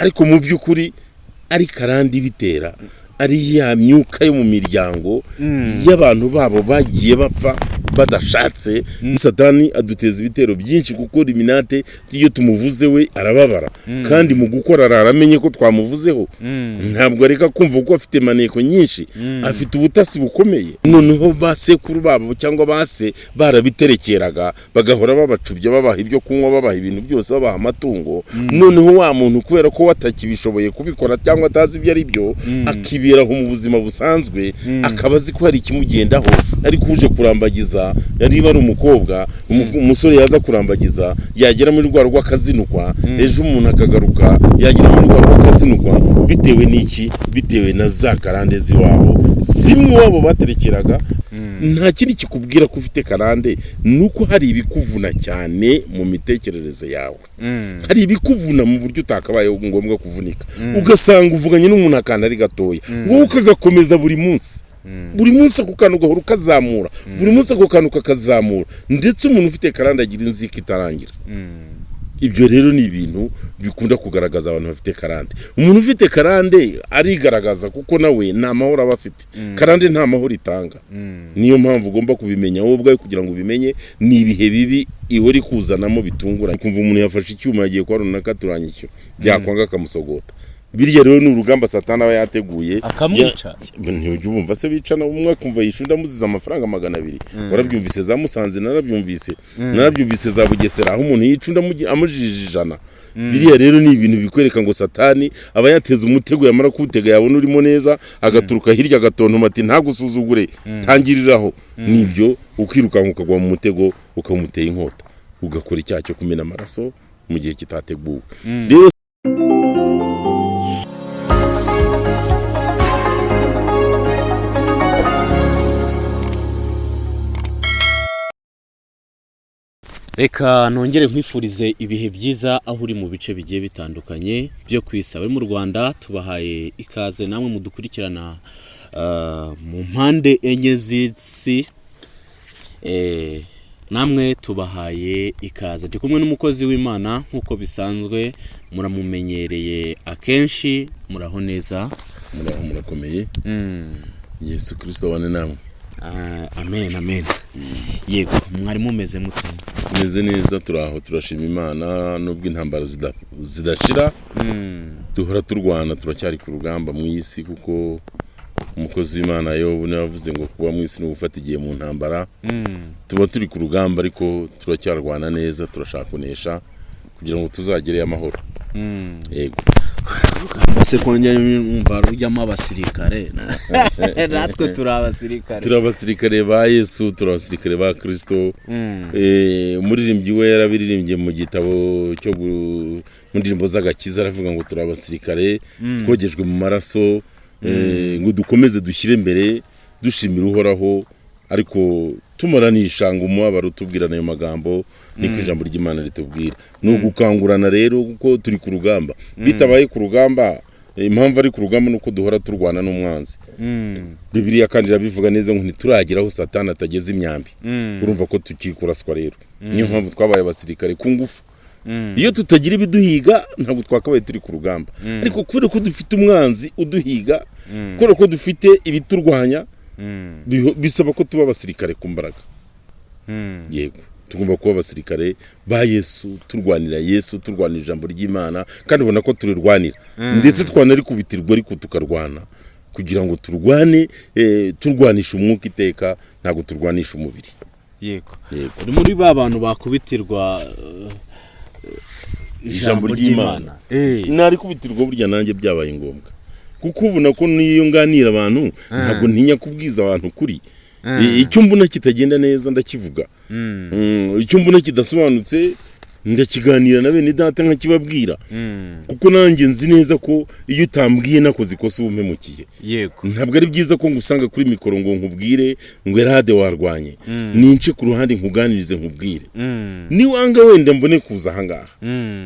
ariko mu by'ukuri ari karande bitera ari ya myuka yo mu miryango y'abantu babo bagiye bapfa badashatse. Satani aduteza ibitero byinshi kuko Illuminati iyo tumuvuze we arababara kandi mu gukora aramenye ko twamuvuzeho ntabwo areka kumva ko afite maneko nyinshi afite ubutasi bukomeye. Noneho basekuru babo cyangwa base barabiterekeraga bagahora babacubye babaha ibyo kunywa babaha ibintu byose babaha amatungo. Noneho wa muntu kubera ko watakibishoboye kubikora cyangwa atazi ibyo ari byo akiberaho mu buzima busanzwe akabazi ko hari ikimugendaho ariko uje kurambagiza yari bari umukobwa umusore yaza kurambagiza yagera muri rwa rw'akazinukwa ejo umuntu akagaruka yagera muri rwa rw'akazinukwa bitewe n'iki bitewe na za karande ziwabo zimwe wabo baterekeraga. Nta kindi kikubwira ko ufite karande nuko hari ibikuvuna cyane mu mitekerereze yawe hari ibikuvuna mu buryo utakabaye ngombwa kuvunika ugasanga uvuganye n'umuntu akana ari gatoya wowe ukagakomeza buri munsi ako kantu gahora ukazamura buri munsi ako kantu kakazamura ndetse umuntu ufite karande agira inzika itarangira. Ibyo rero ni ibintu bikunda kugaragaza abantu bafite karande. Umuntu ufite karande arigaragaza kuko nawe nta mahoro aba afite. Karande nta mahoro itanga. Niyo mpamvu ugomba kubimenya wowe ubwawe kugira ngo ubimenye ni ibihe bibi ihora ikuzanamo bitungura. Kumva umuntu yafashe icyuma yagiye kwa runaka turanye icyo byakwanga akamusogota. Birya rero ni urugamba Satani aba yateguye akamwica. Ntibyo bumva se bicana umwe kumva yishunda muziza amafaranga 200. Warabyumvise za Musanze narabyumvise za Bugesera aho umuntu yicunda amujije ijana. Biriya rero ni ibintu bikwereka ngo Satani aba yateza umutego yamara kuwutega yabona urimo neza agaturuka hirya agatontoma ati ntagusuzugure tangiriraho. Nibyo ukirukanka ukagwa mu mutego ukamuteye inkota ugakora icyaha cyo kumena amaraso mu gihe kitateguwe. Rero reka nongere nkwifurize ibihe byiza aho uri mu bice bigiye bitandukanye byo kwisa. Bari mu Rwanda tubahaye ikaze namwe mudukurikirana mu mpande enye z'isi namwe tubahaye ikaze. Ndi kumwe n'umukozi w'Imana nkuko bisanzwe muramumenyereye akenshi. Muraho neza? murakomeye. Yesu Kristo wane namwe. Amen. Yego mwari mumeze mute? Tumeze neza turaho turashima Imana nubwo intambara zidashira duhora turwana turacyari ku rugamba mu isi kuko umukozi w'Imana Yobu yavuze ngo kuba mu isi no gufata igihe mu ntambara tuba turi ku rugamba ariko turacyarwana neza turashaka kunesha kugira ngo tuzagere amahoro. Yego bose kongera umva rujyamo abasirikare natwe turi abasirikare ba Yesu turi abasirikare ba Kristo. Umuririmbyi we yarabiririmbye mu gitabo cyo mu ndirimbo z'agakiza aravuga ngo turi abasirikare twogejwe mu maraso ngo dukomeze dushyire imbere dushimira uhoraho ariko tumaranisha ngo umubabaro tubwirana ayo magambo niko ijambo ry'Imana ritubwira. No gukangurana rero kuko turi ku rugamba bitabaye ku rugamba impamvu ari ku rugamba nuko duhora turwana n'umwanzi. Bibiliya kandi irabivuga neza ngo ntiturageraho Satani atageze imyambi. Urumva ko tukikuraswa rero niyo mpamvu twabaye abasirikare ku ngufu. Iyo tutagira ibiduhiga ntabwo twakabaye turi ku rugamba ariko kubera ko dufite umwanzi uduhiga kubera ko dufite ibiturwanya bisaba ko tuba abasirikare ku mbaraga. Yego tugomba kuba abasirikare ba Yesu turwanira Yesu turwanira ijambo ry'Imana kandi ubona ko turirwanira ndetse twanari kubitirwa ariko tukarwana kugira ngo turwane turwanisha umwuka iteka ntabwo turwanisha umubiri. Yego uri muri ba bantu bakubitirwa ijambo ry'Imana. Nari kubitirwa burya nanjye byabaye ngombwa kuko ubona ko niyo nganira abantu ntabwo ntinya kubwiza abantu kuri icyo mbona kitagenda neza ndakivuga. Icyo mbona kidasobanutse ndakiganira na bene data nkakibabwira kuko nanjye nzi neza ko iyo utambwiye nakoze ikosa ubumpemukiye. Yego ntabwo ari byiza ko ngusanga kuri mikoro ngo nkubwire ngo erade warwanye nince ku ruhande nkuganirize nkubwire niwanga wenda mbone kuza ahangaha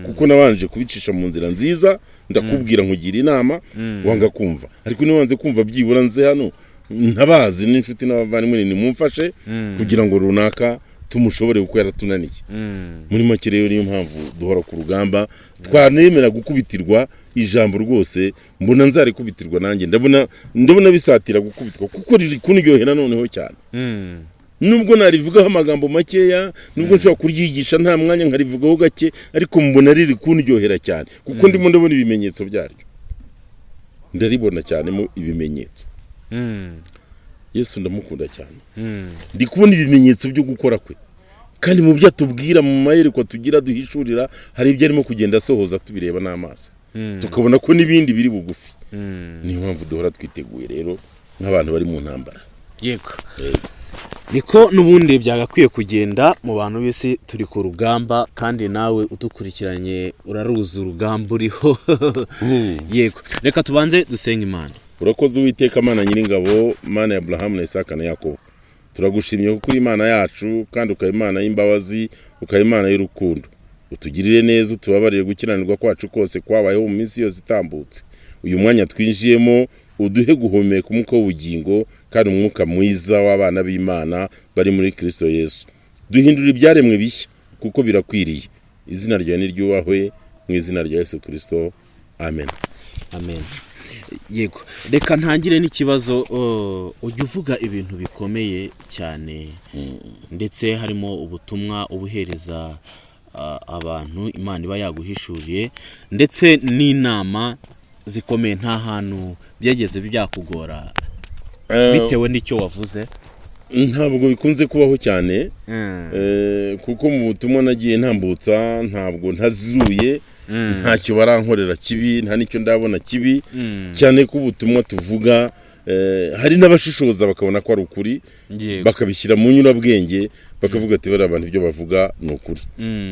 kuko nabanje kubicisha mu nzira nziza ndakubwira nkugira inama wanga kumva ariko niwanze kumva byibura nze hano ntabazi n'inshuti n'abavandimwe nimumfashe kugira ngo runaka tumushobore kuko yaratunaniye. Muri make rero niyo mpamvu duhora ku rugamba, twanemera gukubitirwa ijambo rwose, mbona nzarikubitirwa nanjye, ndabona bisatira gukubitwa kuko riri kuniryohera noneho cyane. Nubwo narivugaho amagambo makeya, nubwo nshobora kuryigisha nta mwanya nkarivugaho gake, ariko mbona riri kuniryohera cyane kuko ndimo ndabona ibimenyetso byaryo, ndaribona cyane mu ibimenyetso. Yesu ndamukunda cyane, ndi kubona ibimenyetso byo gukora kwe, kandi mu byo atubwira mu mayerekwa tugira duhishurira, hari ibyo arimo kugenda asohoza tubireba n'amaso, tukabona ko n'ibindi biri bugufi. Niyo mpamvu duhora twiteguye rero nk'abantu bari mu ntambara. Yego, niko n'ubundi byagakwiye kugenda mu bantu b'isi, turi ku rugamba kandi nawe udukurikiranye uraruzi urugamba uriho. Yego, reka tubanze dusenga Imana. Urakoze Uwiteka Mana Nyiringabo, Mana ya Abrahamu na Isaka na Yakobo, turagushimye kuko uri Imana yacu kandi ukaba Imana y'imbabazi, ukaba Imana y'urukundo. Utugirire neza, utubabarire gukiranirwa kwacu kose kwabayeho mu minsi yose itambutse. Uyu mwanya twinjiyemo uduhe guhumeka umwuka w'ubugingo kandi umwuka mwiza w'abana b'Imana bari muri Kristo Yesu. Duhindura ibyaremwe bishya kuko birakwiriye. Izina ryawe niryubahwe mu izina rya Yesu Kristo. Amen. Amen. Yego, reka ntangire n'ikibazo, ujya uvuga ibintu bikomeye cyane, ndetse harimo ubutumwa ubuhereza abantu Imana iba yaguhishuriye, ndetse n'inama zikomeye. Nta hantu byageze byakugora bitewe n'icyo wavuze? Ntabwo bikunze kubaho cyane, kuko mu butumwa nagiye ntambutsa ntabwo ntaziruye, ntacyo barankorera kibi, nta nicyo ndabona kibi, cyane ko ubutumwa tuvuga hari n'abashishoza bakabona ko ari ukuri, bakabishyira mu nyurabwenge, bakavuga ati bari abantu ibyo bavuga ni ukuri.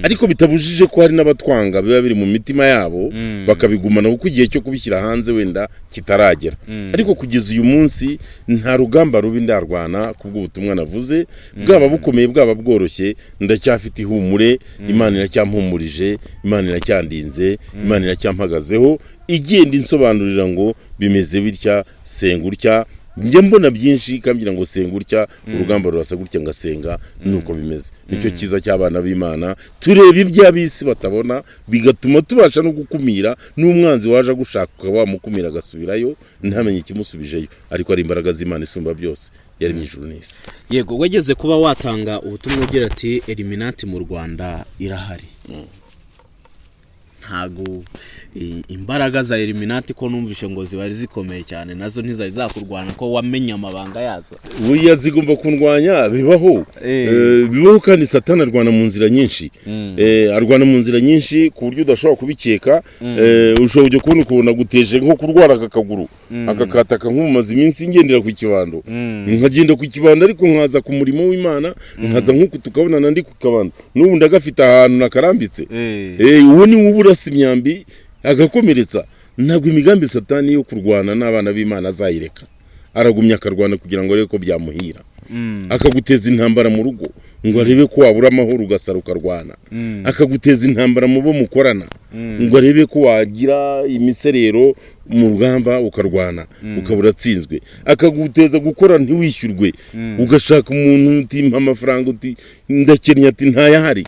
Ariko bitabujije ko hari n'abatwanga biba biri mu mitima yabo, bakabigumana kuko igihe cyo kubishyira hanze wenda kitaragera. Ariko kugeza uyu munsi nta rugamba rubi ndarwana kubw'ubutumwa navuze, bwaba bukomeye bwaba bworoshye, ndacyafite ihumure. Imana iracyampumurije, Imana iracyandinze, Imana iracyampagazeho, igenda insobanurira ngo bimeze bitya, senga utya. Njye mbona byinshi kambira ngo senga utya, urugamba rurasa gutya ngasenga, nuko bimeze. Nicyo kiza cy'abana b'Imana, tureba iby'abisi batabona, bigatuma tubasha no gukumira n'umwanzi waje gushaka wamukumira agasubirayo ntamenye ikimusubijeyo, ariko ari imbaraga z'Imana isumba byose yari mu ijuru n'isi. Yego, wageze kuba watanga ubutumwa ugira ati Illuminati mu Rwanda irahari. Ntago imbaraga za Illuminati ko numvishe ngo ziba zikomeye cyane, nazo ntizari zakurwana ko wamenye amabanga yazo. Buya zigomba kundwanya, bibaho kandi Satani arwana mu nzira nyinshi, arwana mu nzira nyinshi ku buryo udashobora kubikeka. Ushobora kubona guteje nko kurwara akakaguru, akakataka nk'umaze iminsi ngendera ku kibando, nkagenda ku kibando ariko nkaza ku murimo w'Imana, nkaza nk'uko tukabonana ndi ku kabando, n'ubu ndagafite ahantu nakarambitse. Uwo ni uburasa imyambi agakomeretsa. Ntabwo imigambi Satani yo kurwana n'abana b'Imana azayireka, aragumya akarwana kugira ngo arebe ko byamuhira, akaguteza intambara mu rugo ngo arebe ko wabura amahoro ugasara ukarwana, akaguteza intambara mu bo mukorana ngo arebe ko wagira imiserero mu rugamba ukarwana ukabura tsinzwe, akaguteza gukora ntiwishyurwe, ugashaka umuntu utimpa amafaranga uti ndakennye ati ntayahari,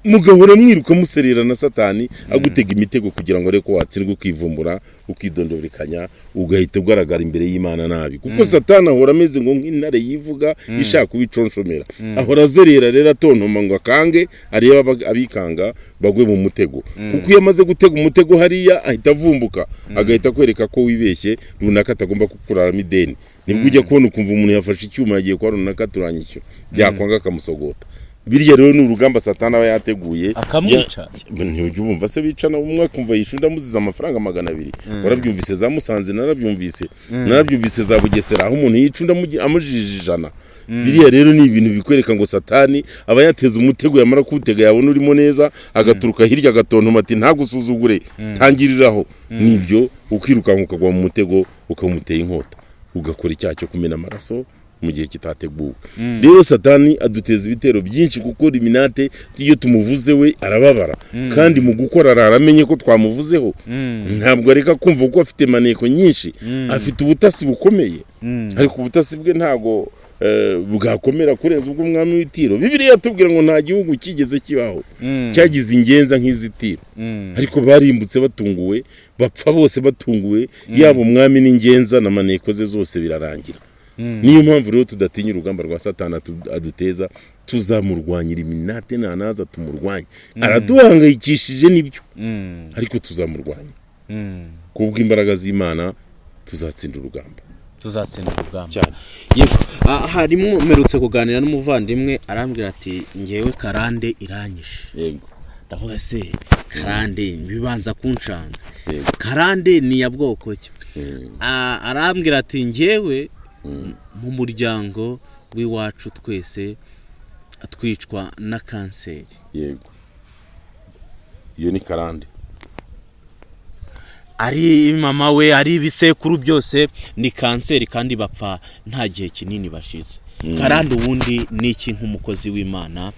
mugahora mwiruka muserera na Satani agutega imitego kugira ngo areko watsirwe ukivumbura ukidondobekanya ugahita ugaragara imbere y'Imana nabi, kuko Satani ahora ameze ngo nk'intare yivuga ishaka kubiconshomera, ahora azerera rero atontoma ngo akange areba abikanga bagwe mu mutego, kuko iyo amaze gutega umutego hariya ahita avumbuka, agahita kwereka ko wibeshye runaka atagomba kukuraramo ideni. Nibwo ujya kubona ukumva umuntu yafashe icyuma yagiye kwa runaka turanyisho, byakwanga akamusogota. Birya rero ni urugamba Satani aba yateguye akamwica. Ntujye ubumva se bicana umwe kumva yishunda muziza amafaranga 200. Warabyumvise za Musanze, narabyumvise za Bugesera aho umuntu yicunda amujije 100. Biriya rero ni ibintu bikwereka ngo Satani aba yateza umutego, yamara kuwutega yabona urimo neza agaturuka hirya agatontoma ati ntagusuzugure, tangiriraho. Nibyo ukirukanka ukagwa mu mutego ukamuteye inkota, ugakora icyaha cyo kumena amaraso mu gihe kitateguwe. Rero Satani aduteza ibitero byinshi kuko Illuminati iyo tumuvuze we arababara, kandi mu gukora aramenye ko twamuvuzeho, ntabwo areka kumva ko afite maneko nyinshi, afite ubutasi bukomeye, ariko ubutasi bwe ntago bwakomera kurenza ubw'umwami w'itiro. Bibiliya tubwira ngo nta gihugu kigeze kibaho cyagize ingenza nk'izitiro, ariko barimbutse batunguwe, bapfa bose batunguwe, yaba umwami n'ingenza na maneko ze zose birarangira. Niyo mpamvu rero tudatinya urugamba rwa Satani aduteza, tuzamurwanyira iminate nanaza tumurwanye. Araduhangayikishije nibyo, ariko tuzamurwanya kubwo imbaraga z'Imana. Tuzatsinda urugamba cyane. Yego, harimo merutse kuganira n'umuvandimwe arambwira ati ngewe karande iranyishe. Yego, ndavuga se karande bibanza kunshanga, karande ni ya bwoko ki? Arambwira ati ngewe mu muryango w'iwacu twese twicwa na kanseri. Yego, iyo ni karande. Ari mama we ari ibisekuru byose ni kanseri kandi bapfa nta gihe kinini bashize. Karande ubundi ni iki nk'umukozi w'Imana?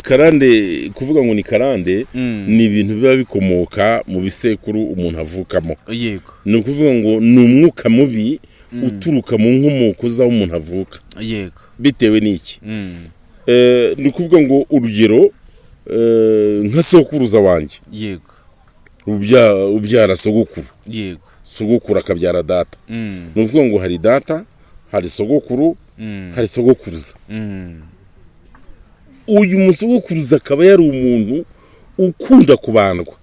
Karande kuvuga ngo ni karande ni ibintu biba bikomoka mu bisekuru umuntu avukamo. Yego, ni ukuvuga ngo ni umwuka mubi uturuka mu nkomoko z'aho umuntu avuka. Yego, bitewe n'iki? Ni ukuvuga ngo urugero nka sokuruza wanjye. Yego, ubyara sogokuru. Yego, sogokuru akabyara data. Ni ukuvuga ngo hari data, hari sogokuru, hari sogokuruza. Uyu musogokuruza akaba yari umuntu ukunda kubandwa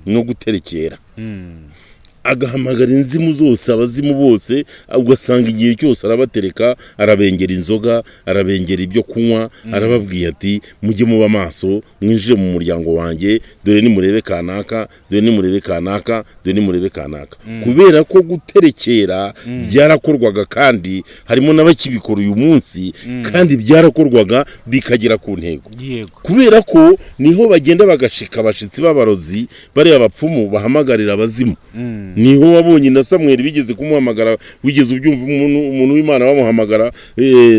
no guterekera, agahamagara inzimu zose, abazimu bose, ugasanga igihe cyose arabatereka, arabengera inzoga, arabengera ibyo kunywa, arababwiye ati mujye muba maso, mwinjire mu muryango wanjye, dore ni murebe kanaka, dore ni murebe kanaka, dore ni murebe kanaka. Kubera ko guterekera byarakorwaga, kandi harimo n'abakibikora uyu munsi, kandi byarakorwaga bikagera ku ntego. Kubera ko niho bagenda bagashika abashitsi b'abarozi, bari abapfumu bahamagarira abazimu. Niho wabonye na Samweli bigeze kumuhamagara, wigeze ubyumva umuntu w'Imana bamuhamagara,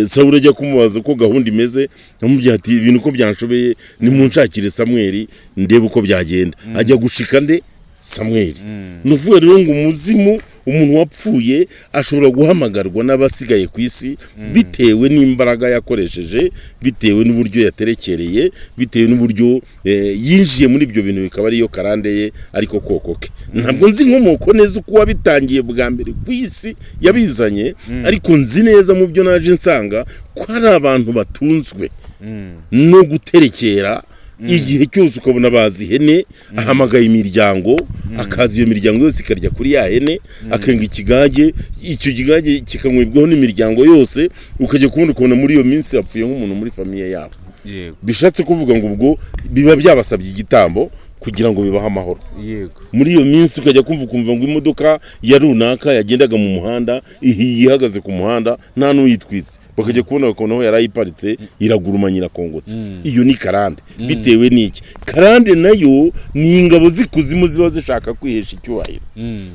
Sawuli ajya kumubaza ko gahunda imeze, amubwira ati ibintu ko byanshobeye nimunshakire Samweli ndebe uko byagenda. Ajya gushika nde? Samweli. Nuvuye rero ngo umuzimu, umuntu wapfuye ashobora guhamagarwa n'abasigaye ku isi bitewe n'imbaraga yakoresheje, bitewe n'uburyo yaterekereye, bitewe n'uburyo yinjiye muri ibyo bintu, bikaba ariyo karande ye, ariko kokoke. Ntabwo nzi inkomoko neza uko wabitangiye bwa mbere ku isi yabizanye, ariko nzi neza mu byo naje nsanga ko ari abantu batunzwe no guterekera. Igihe cyose ukabona bazi ihene, ahamagaye imiryango, akazi iyo miryango yose ikarya kuri ya hene, akenga ikigage, icyo kigage kikanywebwaho n'imiryango yose, ukajya kubona muri iyo minsi yapfuye nk'umuntu muri famiye yabo. Bishatse kuvuga ngo ubwo biba byabasabye igitambo kugira ngo bibahe amahoro. Muri iyo minsi ukajya kumva ngo imodoka ya runaka yagendaga mu muhanda ihagaze ku muhanda nta n'uyitwitse, bakajya kubona bakabona aho yarayiparitse iragurumanya irakongotse. Iyo ni karande. Bitewe n'iki? Karande nayo ni ingabo z'ikuzimu ziba zishaka kwihesha icyubahiro.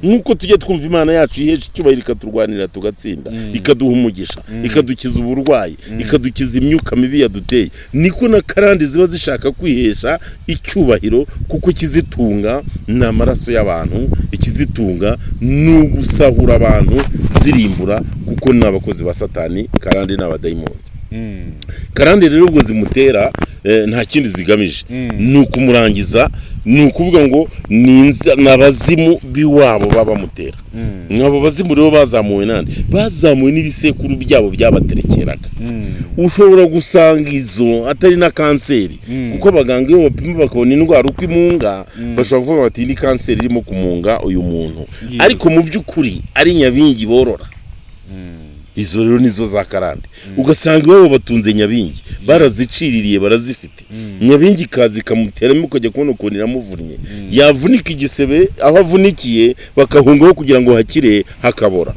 Nk'uko tujya twumva Imana yacu ihesha icyubahiro, ikaturwanira tugatsinda, ikaduha umugisha, ikadukiza uburwayi, ikadukiza imyuka mibi yaduteye, niko na karande ziba zishaka kwihesha icyubahiro, kuko ikizitunga ni amaraso y'abantu, ikizitunga ni ugusahura abantu zirimbura, kuko ni abakozi ba Satani. Karande ni abadayimoni. Karande rero ubwo zimutera nta kindi zigamije, ni ukumurangiza. Ni ukuvuga ngo ni abazimu biwabo babamutera. Nk'abo bazimu rero bazamuwe nande? Bazamuwe n'ibisekuru byabo byabaterekeraga. Ushobora gusanga izo atari na kanseri, kuko abaganga iyo bapima bakabona indwara uko imunga, bashobora kuvuga bati ni kanseri irimo kumunga uyu muntu, ariko mu by'ukuri ari nyabingi borora. Izo rero nizo za karande. Ugasanga iwabo batunze nyabingi, baraziciririye, barazifite. Nyabingi kazi kamuteramo, ukajya kubona ukuntu iramuvunnye, yavunika igisebe aho avunikiye, bakahungaho kugira ngo hakire, hakabora.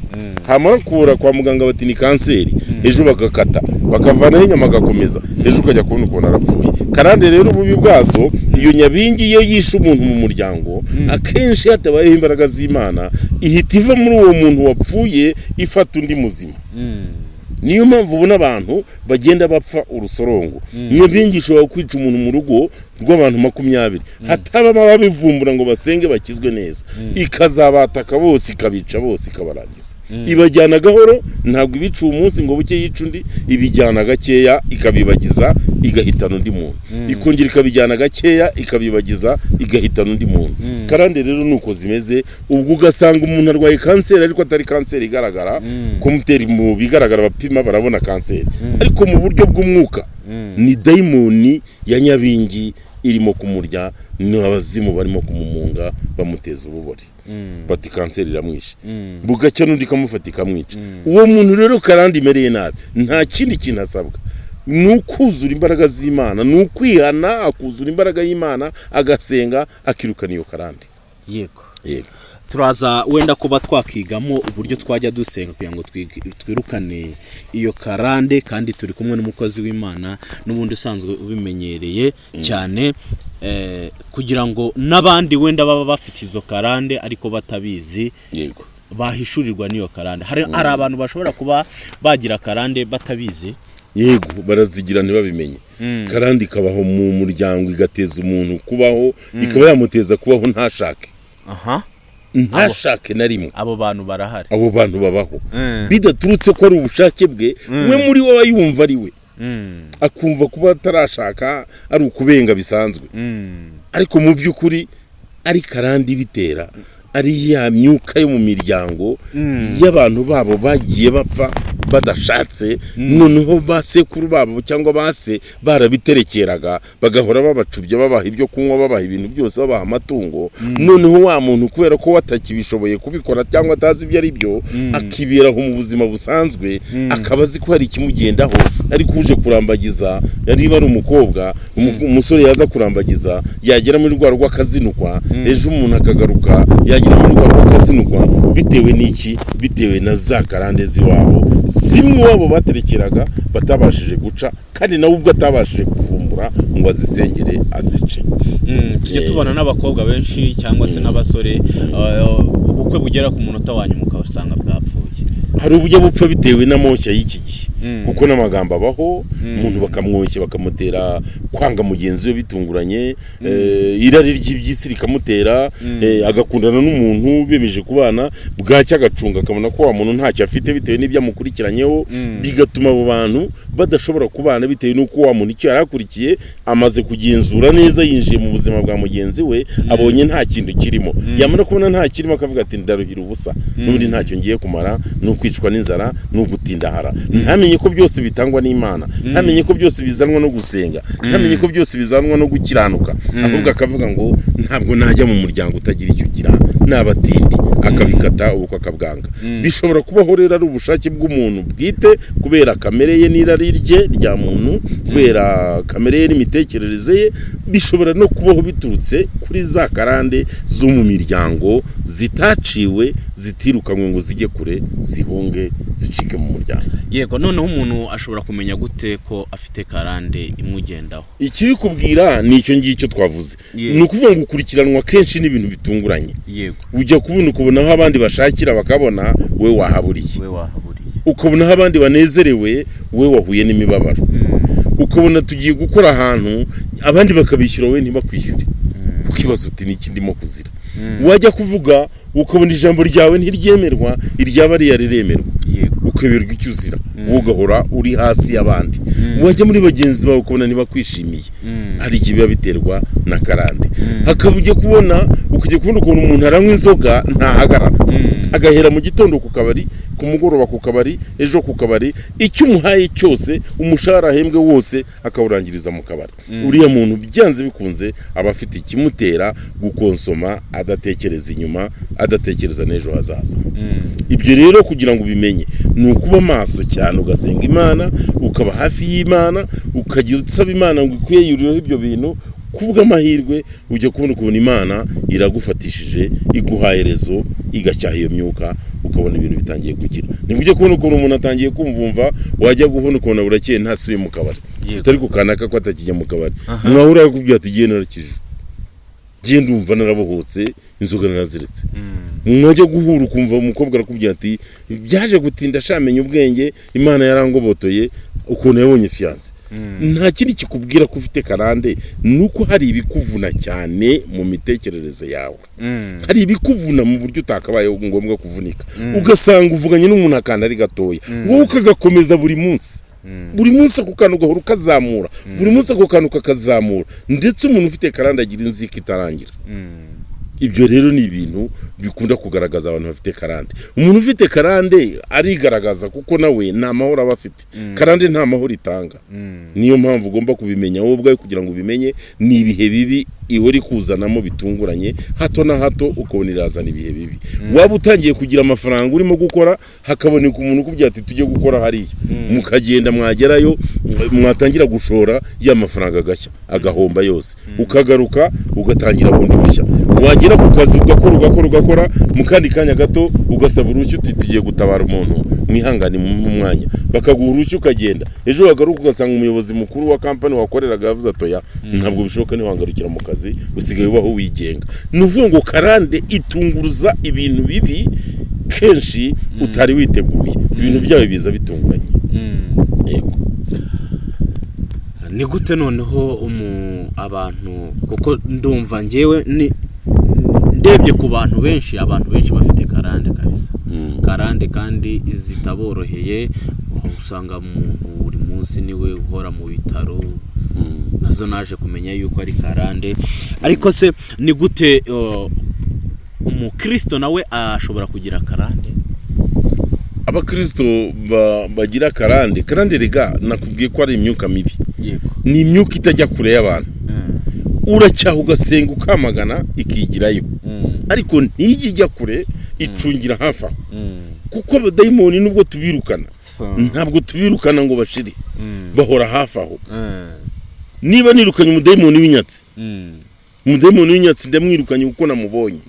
Hamara kubura kwa muganga bati ni kanseri, ejo bagakata, bakavanaho inyama agakomeza, ejo ukajya kubona ukuntu arapfuye. Karande rero ububi bwazo, iyo nyabingi iyo yishe umuntu mu muryango, akenshi hatabayeho imbaraga z'Imana, ihita iva muri uwo muntu wapfuye ifata undi muzima. Niyo mpamvu ubona abantu bagenda bapfa urusorongo. Nyabingi ishobora kwica umuntu mu rugo, rw'abantu 20 hatabamo ababivumbura ngo basenge bakizwe neza ikazabataka bose ikabica bose ikabarangiza ibajyana gahoro ntabwo ibica umunsi ngo buke yica undi ibijyana gakeya ikabibagiza igahitana undi muntu ikongera ikabijyana gakeya ikabibagiza igahitana undi muntu karande rero nuko zimeze ubwo ugasanga umuntu arwaye kanseri ariko atari kanseri igaragara ko muteri mu bigaragara bapima barabona kanseri ariko mu buryo bw'umwuka ni daimoni ya nyabingi irimo kumurya n'abazimu barimo kumumunga bamuteza ububori bati kanseri iramwishe bugacya n'undi kamufata ikamwica uwo muntu rero karandi imereye nabi nta kindi kintu asabwa nukuzura imbaraga z'Imana nukwihana akuzura imbaraga y'Imana agasenga akirukana iyo karandi yego turaza wenda kuba twakigamo uburyo twajya dusenga kugira ngo twirukane iyo karande kandi turi kumwe n'umukozi w'Imana n'ubundi usanzwe ubimenyereye cyane kugira ngo n'abandi wenda baba bafite izo karande ariko batabizi yego bahishurirwa n'iyo karande hari abantu bashobora kuba bagira karande batabizi yego barazigira ntibabimenye karandi kabaho mu muryango igateza umuntu kubaho ikaba yamuteza kubaho ntashake ntashake na rimwe abo bantu barahari abo bantu babaho bidaturutse ko ari ubushake bwe we muri wowe yumva ari we akumva kuba atarashaka ari ukubenga bisanzwe ariko mu by'ukuri ari karandi bitera ari ya myuka yo mu miryango y'abantu babo bagiye bapfa badashatse noneho basekuru babo cyangwa base barabiterekeraga bagahora babacubye babaha ibyo kunywa babaha ibintu byose babaha amatungo noneho wa muntu kubera ko watakibishoboye kubikora cyangwa atazi ibyo ari byo akiberaho mu buzima busanzwe akabazi ko hari ikimugendaho ariko uje kurambagiza yari bari umukobwa umusore yaza kurambagiza yagera muri rwa rw'akazinukwa ejo umuntu akagaruka yagira muri rwa rw'akazinukwa bitewe n'iki bitewe na za karande ziwabo zimwe wabo baterekeraga batabashije guca kandi nawe ubwo atabashije kuvumbura ngo azisengere azice tujye tubona n'abakobwa benshi cyangwa se n'abasore ubukwe bugera ku munota wa nyuma ukasanga bwapfuye hari uburyo bupfa bitewe n'amoshya y'iki gihe kuko n'amagambo abaho umuntu bakamwoshya bakamutera kwanga mugenzi we bitunguranye irari ry'ibyisi rikamutera agakundana n'umuntu bemeje kubana bwacya agacunga akabona ko wa muntu ntacyo afite bitewe n'ibyo amukurikiranyeho bigatuma abo bantu badashobora kubana bitewe n'uko wa muntu icyo yarakurikiye amaze kugenzura neza yinjiye mu buzima bwa mugenzi we abonye nta kintu kirimo yamara kubona nta kirimo akavuga ati ndaruhira ubusa n'ubundi ntacyo ngiye kumara n'ukwicwa n'inzara n'ugutindahara ntamenye ko byose bitangwa n'Imana ntamenye ko byose bizanwa no gusenga ntamenye ko byose bizanwa no gukiranuka ahubwo akavuga ngo ntabwo najya mu muryango utagira icyo ugira n'abatindi akabikata uko akabwanga bishobora kubaho rero ari ubushake bw'umuntu bwite kubera kamere ye n'irari rye rya muntu kubera kamere ye n'imitekerereze ye bishobora no kubaho biturutse kuri za karande zo mu miryango zitaciwe zitirukanywe ngo zijye kure zihunge zicike mu muryango yego noneho umuntu ashobora kumenya gute ko afite karande imugendaho ikibikubwira ni icyo ngicyo twavuze ni ukuvuga ngo ukurikiranwa kenshi n'ibintu bitunguranye yego ujya kubona ukabona aho abandi bashakira bakabona we wahaburiye ukabona aho abandi banezerewe we wahuye n'imibabaro ukabona tugiye gukora ahantu abandi bakabishyura we ntibakwishyure ukibaza uti niki ndimo kuzira wajya kuvuga ukabona ijambo ryawe ntiryemerwa iryaba riremerwa ukeberwa icyo uzira wowe ugahora uri hasi y'abandi wajya muri bagenzi bawe ukabona ntibakwishimiye hari igihe biba biterwa na karande hakaba ujya kubona ukajya kubona ukuntu umuntu aranywa inzoga ntahagarara agahera mu gitondo ku kabari ku mugoroba ku kabari ejo ku kabari icyo umuhaye cyose umushahara ahembwe wose akawurangiriza mu kabari uriya muntu byanze bikunze aba afite ikimutera gukonsoma adatekereza inyuma adatekereza n'ejo hazaza ibyo rero kugira ngo ubimenye ni ukuba maso cyane ugasenga Imana ukaba hafi y'Imana ukagira usaba Imana ngo ikwiyurireho ibyo bintu kuvuga amahirwe ujya kubona ukuntu Imana iragufatishije iguhaye rezo igacyaha iyo myuka ukabona ibintu bitangiye gukira ntibujye kubona ukuntu umuntu atangiye kumvumva wajya guhona ukuntu burakeye ntasubiye mu kabari utari kukanaka ko atakijya mu kabari mwahura yakubwira ati giye narakije genda umva narabohotse inzoga naraziretse mwajya guhura ukumva umukobwa arakubwira ati byaje gutinda shamenya ubwenge Imana yarangobotoye ukuntu yabonye fiyanse. Nta kindi kikubwira ko ufite karande, nuko hari ibikuvuna cyane mu mitekerereze yawe. Hari ibikuvuna mu buryo utakabaye ngombwa kuvunika, ugasanga uvuganye n'umuntu akanda ari gatoya, wowe ukagakomeza buri munsi. Buri munsi ako kantu gahora ukazamura, buri munsi ako kantu kakazamura, ndetse umuntu ufite karande agira inzika itarangira. Ibyo rero ni ibintu bikunda kugaragaza abantu bafite karande. Umuntu ufite karande arigaragaza kuko nawe nta mahoro aba afite. Karande nta mahoro itanga. Niyo mpamvu ugomba kubimenya wowe ubwawe kugira ngo ubimenye. Ni ibihe bibi ihora ikuzanamo bitunguranye, hato na hato ukabona irazana ibihe bibi. Waba utangiye kugira amafaranga urimo gukora, hakaboneka umuntu ukubwira ati tujye gukora hariya, mukagenda mwagerayo mwatangira gushora ya mafaranga agashya agahomba yose, ukagaruka ugatangira bundi bushya. Wagera ku kazi ugakora mu kandi kanya gato ugasaba uruhushya uti tugiye gutabara umuntu, mwihangane mu mwanya, bakaguha uruhushya ukagenda. Ejo wagaruka ugasanga umuyobozi mukuru wa kampani wakoreraga yavuze atoya ntabwo bishoboka, ntiwangarukira mu kazi, usigaye ubaho wigenga. Nuvuga ngo karande itunguruza ibintu bibi kenshi utari witeguye, ibintu byawe biza bitunguranye. Yego. Ni gute noneho abantu, kuko ndumva ngewe ndebye ku bantu benshi bafite karande kabisa. Karande kandi zitaboroheye, usanga umuntu buri munsi niwe uhora mu bitaro, nazo naje kumenya yuko ari karande. Ariko se ni gute umukristo nawe ashobora kugira karande? Abakristo bagira karande rega nakubwiye ko ari imyuka mibi. Yego. Ni imyuka itajya kure y'abantu. Uracyaha ugasenga ukamagana ikigirayo, ariko ntijya kure, icungira hafi aho. Kuko abadayimoni nubwo tubirukana, ntabwo tubirukana ngo bashire, bahora hafi aho. Niba nirukanye umudayimoni w'inyatsi, umudayimoni w'inyatsi ndamwirukanye kuko namubonye,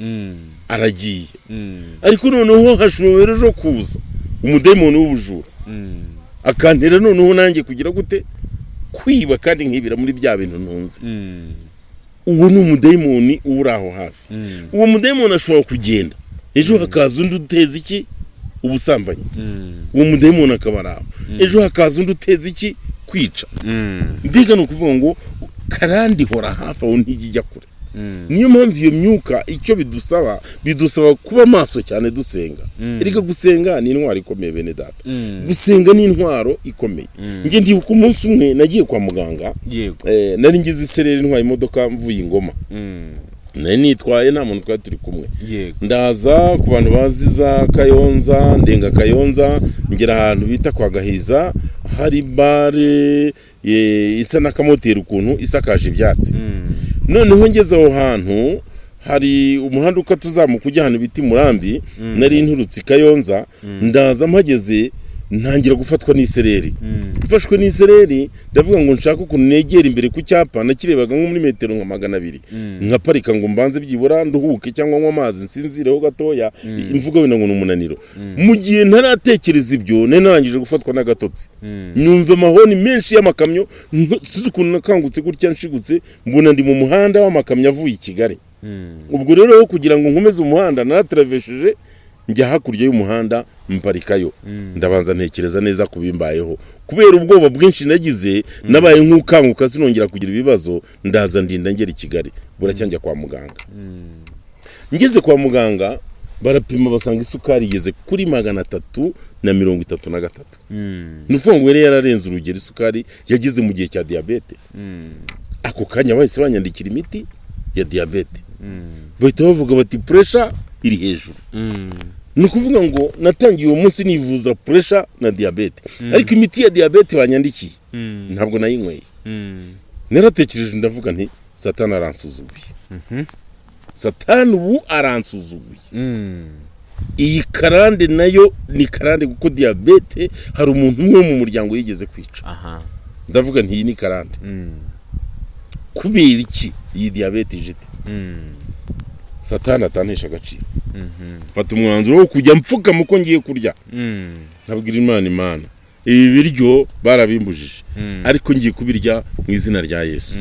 aragiye. Ariko noneho hashobora ejo kuza umudayimoni w'ubujura, akantera noneho nanjye kugira gute, kwiba kandi nkibira muri bya bintu ntunze. Uwo ni umudayimoni uri aho hafi. Uwo mudayimoni ashobora kugenda, ejo hakaza undi uteza iki, ubusambanyi. Uwo mudayimoni akaba ari aho. Ejo hakaza undi uteza iki, kwica. Mbega ni ukuvuga ngo karande ihora hafi aho, ntijya kure. Niyo mpamvu iyo myuka icyo bidusaba kuba maso cyane dusenga. Erega gusenga ni intwaro ikomeye bene data. Gusenga ni intwaro ikomeye. Nge ndibuka umunsi umwe nagiye kwa muganga. Nari ngize isereri ntwaye imodoka mvuye Ingoma. Nari nitwaye nta muntu twari turi kumwe. Ndaza ku bantu baziza Kayonza, ndenga Kayonza, ngera ahantu bita kwa Gahiza, hari bare isa n'akamoteri ukuntu isakaje ibyatsi. Noneho ngeze aho hantu hari umuhanda ukatuzamuka ujya ahantu biti Murambi, nari nturutse Kayonza, ndaza mpageze ntangira gufatwa n'isereri. Mfashwe n'isereri ndavuga ngo nshaka ukuntu negera imbere ku cyapa, nakirebaga nko muri metero nka 200, nkaparika ngo mbanze byibura nduhuke cyangwa nywa amazi nsinzireho gatoya, imvuga wenda ngo n'umunaniro. Mu gihe ntaratekereza ibyo, nari narangije gufatwa n'agatotsi. Numva amahoni menshi y'amakamyo, sizi ukuntu nakangutse gutya nshigutse, mbona ndi mu muhanda w'amakamyo avuye i Kigali. Ubwo rero kugira ngo nkomeze umuhanda naratravesheje njya hakurya y'umuhanda mparikayo. Ndabanza ntekereza neza kubimbayeho, kubera ubwoba bwinshi nagize, nabaye nk'ukanguka sinongera kugira ibibazo, ndaza ndinda ngera i Kigali, buracyanja kwa muganga. Ngeze kwa muganga barapima basanga isukari igeze kuri 333. Nuvuga ngo yari yararenze urugero, isukari yageze mu gihe cya diabete. Ako kanya bahise banyandikira imiti ya diabete. Bahita bavuga bati pressure iri hejuru. Ni ukuvuga ngo natangiye uwo munsi nivuza pressure na diabete. Ariko imiti ya diabete banyandikiye ntabwo nayinyweye. Naratekereje ndavuga nti Satani aransuzuguye. Satani ubu aransuzuguye. Iyi karande nayo ni karande kuko diabete hari umuntu umwe mu muryango yigeze kwica. Ndavuga nti iyi ni karande. Kubera iki iyi diabete ijite? Satani atantesha agaciro. Fata umwanzuro wo kujya mpfuka muko ngiye kurya. Nabwira Imana, ibi biryo barabimbujije, ariko ngiye kubirya mu izina rya Yesu.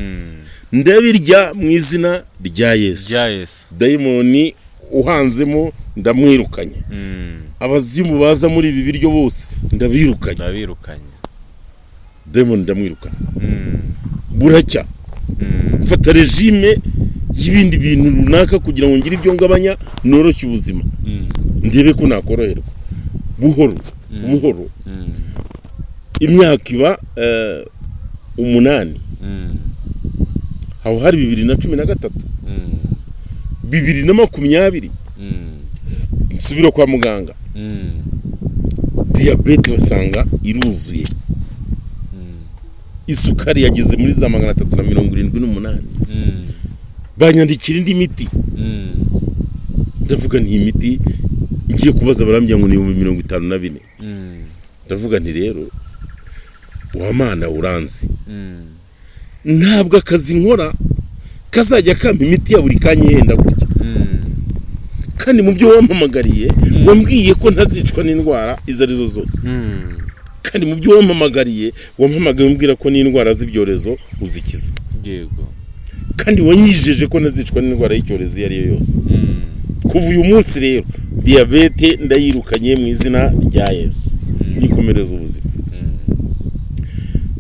Ndabirya mu izina rya Yesu. Dayimoni uhanzemo ndamwirukanye. Abazimu baza muri ibi biryo bose ndabirukanye. Diamond ndamwiruka buracya mfata regime y'ibindi bintu runaka kugira ngo ngire ibyo ngabanya noroshye ubuzima ndebe ko nakoroherwa buhoro imyaka iba 8 aho hari 2013 2020 nsubira kwa muganga diabete basanga iruzuye isukari yageze muri za 378 banyandikira indi miti ndavuga nti imiti ngiye kubaza barambya ngo ni 54 ndavuga nti rero wa mana uranzi ntabwo akazi nkora kazajya kampa imiti ya buri kanya yenda gutya kandi mu byo wampamagariye wambwiye ko ntazicwa n'indwara izo arizo zose kandi mu byo wampamagaye umbwira ko n'indwara z'ibyorezo uzikiza yego kandi wanyijeje ko ntazicwa n'indwara y'icyorezo iyo ari yo yose kuva uyu munsi rero diabete ndayirukanye mu izina rya Yesu nikomereza ubuzima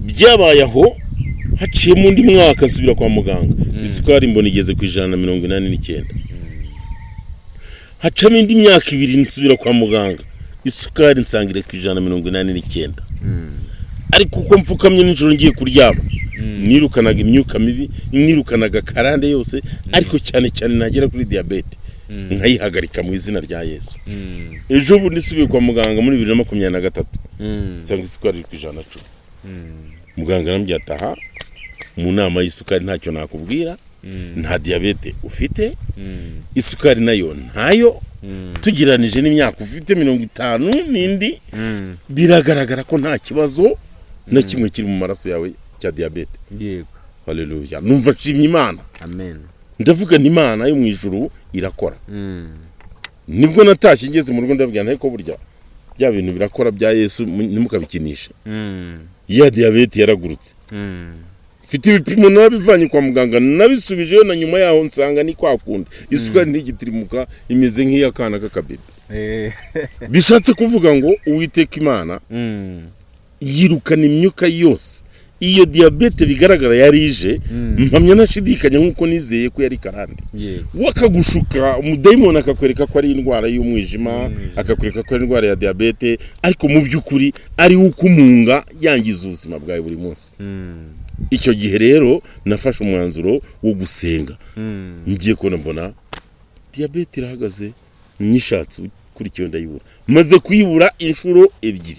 byabaye aho haciye mu ndi mwaka nsubira kwa muganga isukari mbona igeze ku 189 hacamo indi myaka 2 nsubira kwa muganga isukari nsangire ku 189 ariko uko mfukamye n'ijoro ngiye kuryama nirukanaga imyuka mibi nirukanaga karande yose ariko cyane cyane nagera kuri diabete nkayihagarika mu izina rya Yesu ejo bundi nsubiye kwa muganga muri 2023 sanga isukari iri ku 110 muganga arambye ataha mu nama y'isukari ntacyo nakubwira nta diabete ufite isukari nayo ntayo tugiranije n'imyaka ufite 50 n'indi biragaragara ko nta kibazo na kimwe kiri mu maraso yawe cya diabete yego haleluya numva nshimye Imana amen ndavuga ni Imana yo mu ijuru irakora nibwo natashye ngeze mu rugo ndabwira ntaye ko burya bya bintu birakora bya Yesu nimukabikinisha ya diabete yaragurutse mfite ibipimo nabivanye kwa muganga nabisubijeyo na nyuma yaho nsanga ni kwakundi isukari ntigitirimuka imeze nk'iyakana k'akabebe bishatse kuvuga ngo Uwiteka Imana yirukana imyuka yose iyo diabete bigaragara yarije mpamya nashidikanya nkuko nizeye ko yari karande wakagushuka umudayimoni akakwereka ko ari indwara y'umwijima akakwereka ko ari indwara ya diabete ariko mu by'ukuri ari ukumunga yangiza ubuzima bwawe buri munsi icyo gihe rero nafashe umwanzuro wo gusenga ngiye kubona mbona diabete irahagaze nyishatse kuri cyo ndayibura maze kuyibura inshuro 2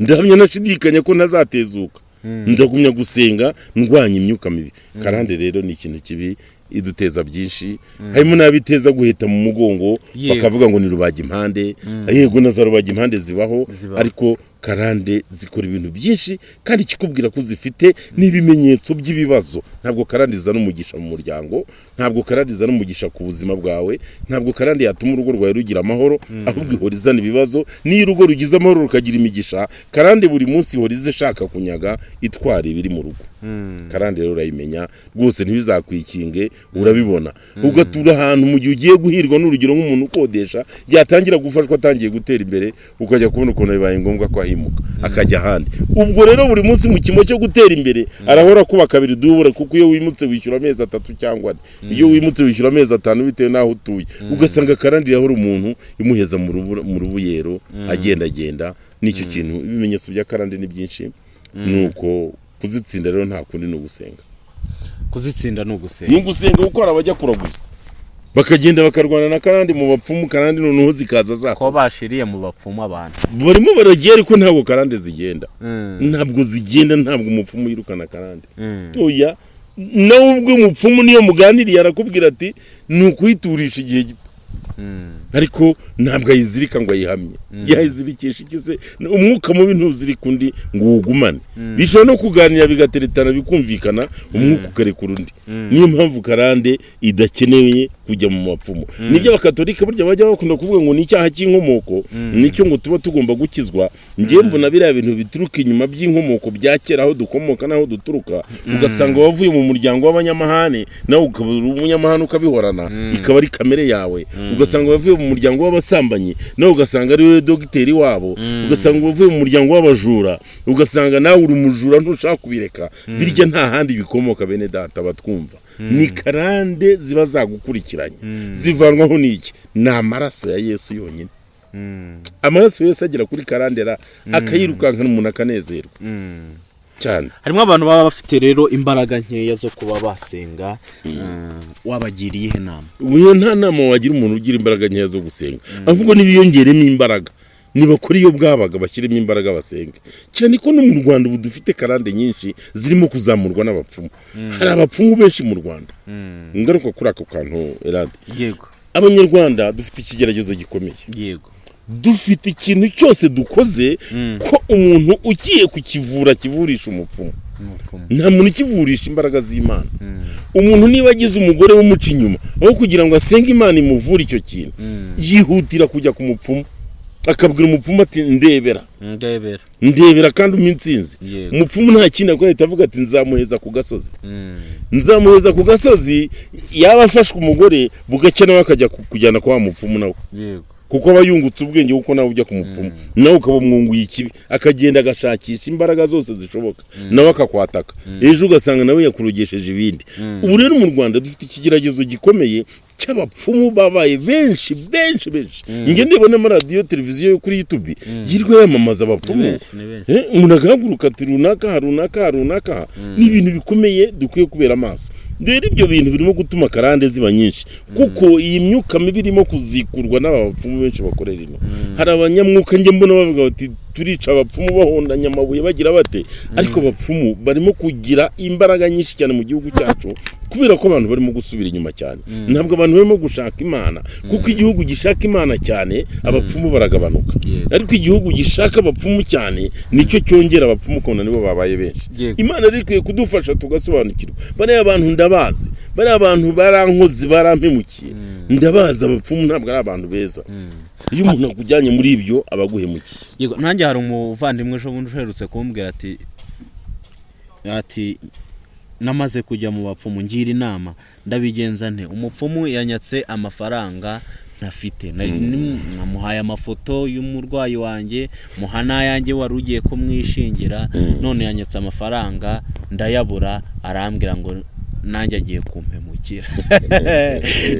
ndahamya nashidikanya ko nazatezuka ndagumya gusenga ndwanya imyuka mibi karande rero ni ikintu kibi iduteza byinshi harimo nabiteza guheta mu mugongo bakavuga ngo ni rubaga impande yego na za rubaga impande zibaho ariko karande zikora ibintu byinshi kandi kikubwira ko zifite n'ibimenyetso by'ibibazo ntabwo karande zana umugisha mu muryango ntabwo karande zana umugisha ku buzima bwawe ntabwo karande yatuma urugo rwawe rugira amahoro ahubwo ihorizana ibibazo niyo urugo rugize amahoro rukagira imigisha karande buri munsi ihorize shaka kunyaga itwara ibiri mu rugo karande rero urayimenya rwose ntibizakwikinge urabibona ugatura ahantu mu gihe ugiye guhirwa n'urugero nk'umuntu ukodesha yatangira gufashwa atangiye gutera imbere ukajya kubona ukuntu bibaye ngombwa ko akajya ahandi ubwo rero buri munsi mu kimo cyo gutera imbere arahora kuba kabiri dubura kuko iyo wimutse wishyura amezi 3 cyangwa iyo wimutse wishyura amezi 5 bitewe naho utuye ugasanga karandira aho umuntu imuheza mu rubuyero agenda nicyo kintu ibimenyetso bya karande ni byinshi nuko kuzitsinda rero nta kundi no gusenga kuzitsinda no gusenga gukora abajya kuraguza bakagenda bakarwana na karande mu bapfumu karande noneho zikaza zaza ko bashiriye mu bapfumu abantu barimo baragiye ariko ntabwo karande zigenda ntabwo umupfumu yirukana karande oya nawe ubwo umupfumu niyo muganiriye arakubwira ati ni ukuyiturisha igihe gito ariko ntabwo ayizirika ngo ayihamye yayizirikisha ikise umwuka mubi ntuzirika undi ngo uwugumane bishobora no kuganira bigateretana bikumvikana umwuka ukarekura undi niyo mpamvu karande idakeneye kujya mu mapfumu nibyo abakatolika burya bajya bakunda kuvuga ngo ni icyaha cy'inkomoko nicyo ngo tuba tugomba gukizwa ngiye mbona biriya bintu bituruka inyuma by'inkomoko bya kera aho dukomoka naho duturuka ugasanga wavuye mu muryango w'abanyamahane nawe ukaba umunyamahane ukabihorana ikaba ari kamere yawe ugasanga wavuye mu muryango w'abasambanyi nawe ugasanga ari we dogiteri wabo ugasanga wavuye mu muryango w'abajura ugasanga nawe uri umujura ntushaka kubireka birya nta handi bikomoka bene data batwumva ni karande ziba zagukurikiranye zivanwaho n'iki ni amaraso ya Yesu yonyine amaraso Yesu agera kuri karandera akayirukankana umuntu akanezerwa cyane harimo abantu baba bafite rero imbaraga nkeya zo kuba basenga wabagiriye inama uyo nta nama wagira umuntu ugira imbaraga nkeya zo gusenga ahubwo nibiyongeremo imbaraga nibakora iyo bwabaga bashyiremo imbaraga basenga cyane ko no mu Rwanda ubu dufite karande nyinshi zirimo kuzamurwa n'abapfumu hari abapfumu benshi mu Rwanda ngaruka kuri ako kantu Elade yego abanyarwanda dufite ikigeragezo gikomeye yego dufite ikintu cyose dukoze ko umuntu ugiye kukivura kivurisha umupfumu nta muntu ukivurisha imbaraga z'Imana umuntu niba agize umugore w'umuca inyuma aho kugira ngo asenge Imana imuvure icyo kintu yihutira kujya ku mupfumu akabwira umupfumu ati ndebera kandi umintsinzi umupfumu nta kintu akora ahita avuga ati nzamuheza ku gasozi yaba afashwe umugore bugacya nawe akajya kujyana kwa mupfumu nawe kuko aba yungutse ubwenge kuko nawe ujya ku mupfumu nawe ukaba mwunguye ikibi akagenda agashakisha imbaraga zose zishoboka nawe akakwataka ejo ugasanga nawe yakurogesheje ibindi ubu rero mu Rwanda dufite ikigeragezo gikomeye cy'abapfumu babaye benshi nge ndibona mu radio televiziyo yo kuri YouTube yirwe yamamaza abapfumu umuntu agahaguruka ati runaka ni ibintu bikomeye dukwiye kubera amaso rero ibyo bintu birimo gutuma karande ziba nyinshi kuko iyi myuka mibi irimo kuzikurwa n'abapfumu benshi bakorera ino hari abanyamwuka nge mbona bavuga bati turica abapfumu bahondanya amabuye bagira bate ariko abapfumu barimo kugira imbaraga nyinshi cyane mu gihugu cyacu kubera ko abantu barimo gusubira inyuma cyane ntabwo abantu barimo gushaka Imana kuko igihugu gishaka Imana cyane abapfumu baragabanuka ariko igihugu gishaka abapfumu cyane nicyo cyongera abapfumu kona nibo babaye benshi Imana rero ikwiye kudufasha tugasobanukirwa bari abantu ndabazi bari abantu barankozi barampemukiye ndabazi abapfumu ntabwo ari abantu beza iyo umuntu akujyanye muri ibyo abaguhemukiye yego nanjye hari umuvandimwe ejo bundi uherutse kumbwira ati namaze kujya mu bapfumu ngira inama ndabigenza nte umupfumu yanyatse amafaranga ntafite namuhaye amafoto y'umurwayi wanjye muhana yanjye wari ugiye kumwishingira none yanyatse amafaranga ndayabura arambwira ngo nanjye agiye kumpemukira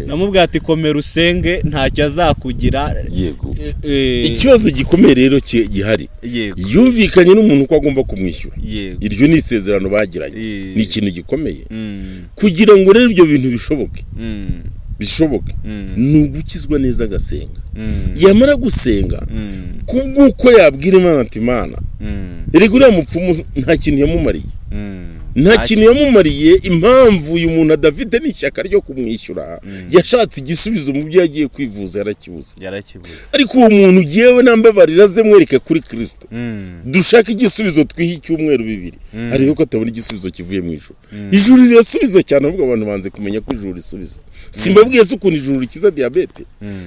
namubwira ati komera usenge ntacyo azakugira yego ikibazo gikomeye rero gihari yumvikanye n'umuntu ko agomba kumwishyura iryo ni isezerano bagiranye ni ikintu gikomeye kugira ngo rero ibyo bintu bishoboke ni ugukizwa neza agasenga yamara gusenga kubw'uko yabwira Imana ati Imana erega uriya mupfumu nta kintu yamumariye nta kintu yamumariye impamvu uyu muntu adafite n'ishyaka ryo kumwishyura yashatse igisubizo mu byo yagiye kwivuza yarakibuze ariko uwo muntu ugiyewe nambabarira ze mwereke kuri Kristo dushaka igisubizo twiha icyumweru bibiri ariko ko atabona igisubizo kivuye mu ijuru ijuru rirasubiza cyane ahubwo abantu banze kumenya ko ijuru risubiza simbabwiye se ukuntu ijuru rikiza diabete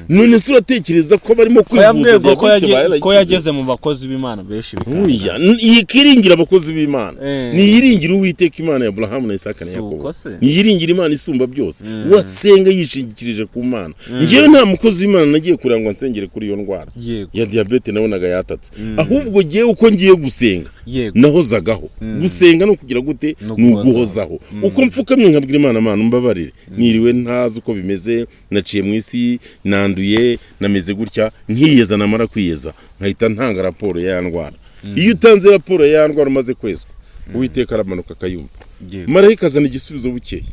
none se uratekereza ko barimo kwivuza diabete ko yageze mu bakozi b'Imana benshi bikanga yikiringira abakozi b'Imana niyiringira Uwiteka Imana ya Abrahamu na Isaka na Yakobo niyiringira Imana isumba byose wasenga yishingikirije ku Mana ngewe nta mukozi w'Imana nagiye kurangwa nsengere kuri iyo ndwara ya diabete nabonaga yatatse ahubwo ngewe uko ngiye gusenga nahozagaho gusenga no kugira gute nuguhozaho uko mfukamye nkabwira Imana Mana mbabarire niriwe ntazi uko bimeze naciye mu isi nanduye nameze gutya nkiyeza namara kwiyeza nkahita ntanga raporo ya ndwara iyo utanze raporo ya ndwara umaze kwezwa Uwiteka aramanuka akayumva marayika azana igisubizo bukeye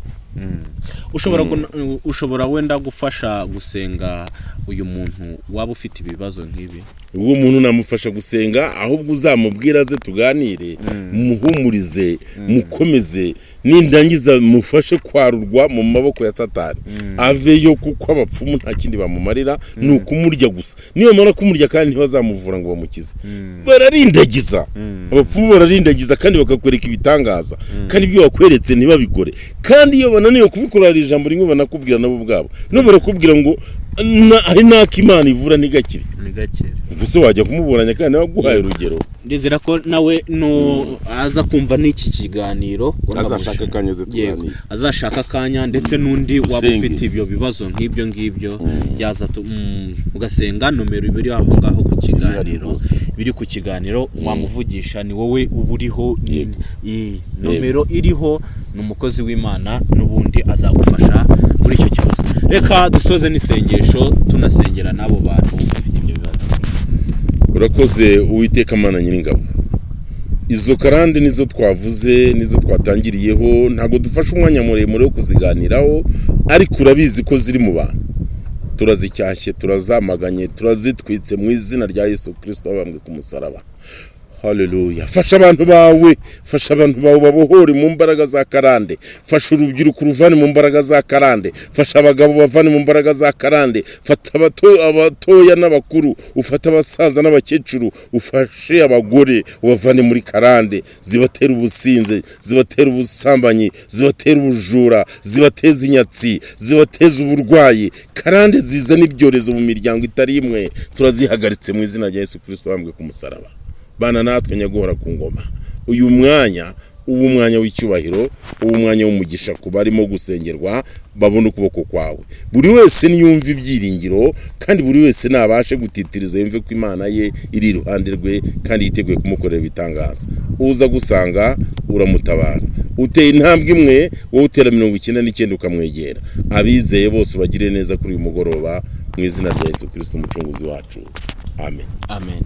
ushobora wenda gufasha gusenga uyu muntu waba ufite ibibazo nk'ibi? uwo muntu namufasha gusenga, ahubwo uzamubwira aze tuganire, muhumurize, mukomeze, nindangiza mufashe kwarurwa mu maboko ya Satani, aveyo, kuko abapfumu nta kindi bamumarira, ni ukumurya gusa. Niyo mara kumurya kandi ntibazamuvura ngo bamukize. Bararindagiza, abapfumu bararindagiza kandi bakakwereka ibitangaza, kandi ibyo wakweretse ntibabikore. Kandi iyo bananiwe kubikora, hari ijambo rimwe banakubwira nabo ubwabo, no barakubwira ngo ari nako Imana ivura ntigakire. Gusa wajya kumuburanya kandi waguhaye urugero. Ndizera ko nawe no aza kumva n'iki kiganiro, azashaka akanya ze tuganira, azashaka akanya, ndetse n'undi waba ufite ibyo bibazo nk'ibyo ngibyo yaza ugasenga. Nomero ibiri aho ngaho ku kiganiro, biri ku kiganiro, wamuvugisha, ni wowe uburiho. Nomero iriho ni umukozi w'Imana, n'ubundi azagufasha muri icyo kibazo. Reka dusoze n'isengesho tunasengera n'abo bantu bafite ibyo bibazo. Urakoze Uwiteka Mana Nyiringabo, izo karande nizo twavuze, nizo twatangiriyeho, ntago dufashe umwanya muremure wo kuziganiraho, ariko urabizi ko ziri mu bantu. Turazicyashye, turazamaganye, turazitwitse mu izina rya Yesu Kristo wabambwe ku musaraba. Haleluya. Fasha abantu bawe, babohore mu mbaraga za karande. Fasha urubyiruko ruvane mu mbaraga za karande. Fasha abagabo bavane mu mbaraga za karande. Fata abatoya n'abakuru, ufata abasaza n'abakecuru, ufashe abagore ubavane muri karande, zibatera ubusinze, zibatera ubusambanyi, zibatera ubujura, zibateza inyatsi, zibateza uburwayi. Karande zizana ibyorezo mu miryango itari imwe, turazihagaritse mu izina rya Yesu Kristo wabambwe ku musaraba. Bana natwe nyaguhora ku ngoma. Uyu mwanya ubu mwanya w'icyubahiro, ubu mwanya w'umugisha ku barimo gusengerwa, babona ukuboko kwawe. Buri wese niyumva ibyiringiro, kandi buri wese nabashe gutitiriza yumve ko Imana ye iri iruhande rwe kandi yiteguye kumukorera ibitangaza. Uza gusanga uramutabara. Uteye intambwe imwe, wowe utera 99 ukamwegera. Abizeye bose bagire neza kuri uyu mugoroba, mu izina rya Yesu Kristo umucunguzi wacu. Amen. Amen.